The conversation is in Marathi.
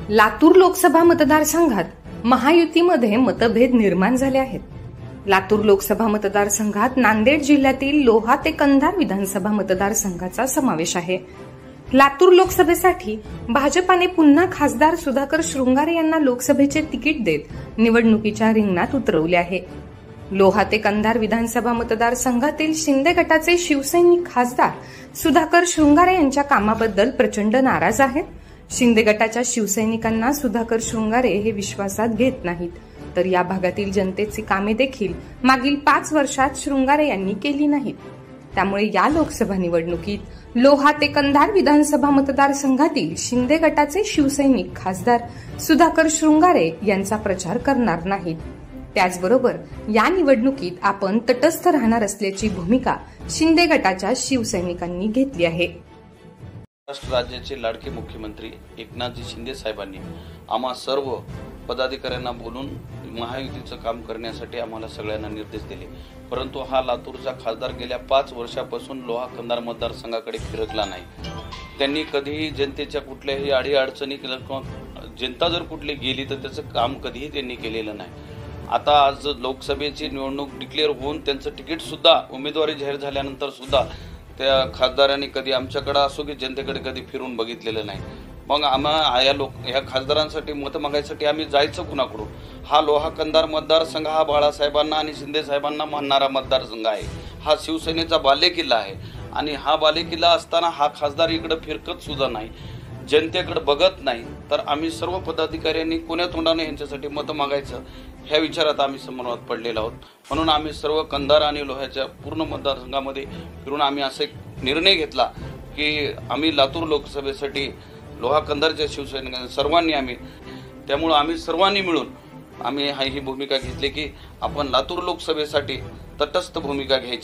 लातूर लोकसभा मतदारसंघात महायुतीमध्ये मतभेद निर्माण झाले आहेत। लातूर लोकसभा मतदारसंघात नांदेड जिल्ह्यातील लोहा ते कंधार विधानसभा मतदारसंघाचा समावेश आहे। लातूर लोकसभेसाठी भाजपाने पुन्हा खासदार सुधाकर शृंगारे यांना लोकसभेचे तिकीट देत निवडणुकीच्या रिंगणात उतरवले आहे। लोहा ते कंधार विधानसभा मतदारसंघातील शिंदे गटाचे शिवसैनिक खासदार सुधाकर शृंगारे यांच्या कामाबद्दल प्रचंड नाराज आहेत। शिंदे गटाच्या शिवसैनिकांना सुधाकर शृंगारे हे विश्वासात घेत नाहीत, तर या भागातील जनतेची कामे देखील मागील 5 वर्षात शृंगारे यांनी केली नाहीत। त्यामुळे या लोकसभा निवडणुकीत लोहा ते कंधार विधानसभा मतदारसंघातील शिंदे गटाचे शिवसैनिक खासदार सुधाकर शृंगारे यांचा प्रचार करणार नाहीत। त्याचबरोबर या निवडणुकीत आपण तटस्थ राहणार असल्याची भूमिका शिंदे गटाच्या शिवसैनिकांनी घेतली आहे। महाराष्ट्र राज्याचे लाडके मुख्यमंत्री एकनाथजी शिंदे साहेबांनी आम्हा सर्व पदाधिकाऱ्यांना बोलून महायुतीचं काम करण्यासाठी आम्हाला सगळ्यांना निर्देश दिले, परंतु हा लातूरचा खासदार गेल्या 5 वर्षापासून लोहा कंधार मतदारसंघाकडे फिरकला नाही। त्यांनी कधीही जनतेच्या कुठल्याही अडीअडचणी किंवा जनता जर कुठली गेली तर त्याचं काम कधीही त्यांनी केलेलं नाही। आता आज लोकसभेची निवडणूक डिक्लेअर होऊन त्यांचं तिकीट सुद्धा उमेदवारी जाहीर झाल्यानंतर सुद्धा त्या खासदारांनी कधी आमच्याकडे असो की जनतेकडे कधी फिरून बघितलेलं नाही। मग या खासदारांसाठी मत मागायसाठी आम्ही जायचं कुणाकडून? हा लोहा कंधार मतदारसंघ हा बाळासाहेबांना आणि शिंदे साहेबांना मानणारा मतदारसंघ आहे। हा शिवसेनेचा बालेकिल्ला आहे आणि हा बालेकिल्ला असताना हा खासदार इकडे फिरकत सुद्धा नाही, जनतेकडे बघत नाही, तर आम्ही सर्व पदाधिकाऱ्यांनी कोण्या तोंडाने यांच्यासाठी मत मागायचं ह्या विचारात आम्ही समन्वयात पडलेलो आहोत। म्हणून आम्ही सर्व कंधार आणि लोह्याच्या पूर्ण मतदारसंघामध्ये फिरून आम्ही असा एक निर्णय घेतला की आम्ही लातूर लोकसभेसाठी लोहा कंधारच्या शिवसैनिकांनी सर्वांनी त्यामुळे आम्ही सर्वांनी मिळून ही भूमिका घेतली की आपण लातूर लोकसभेसाठी तटस्थ भूमिका घ्यायची।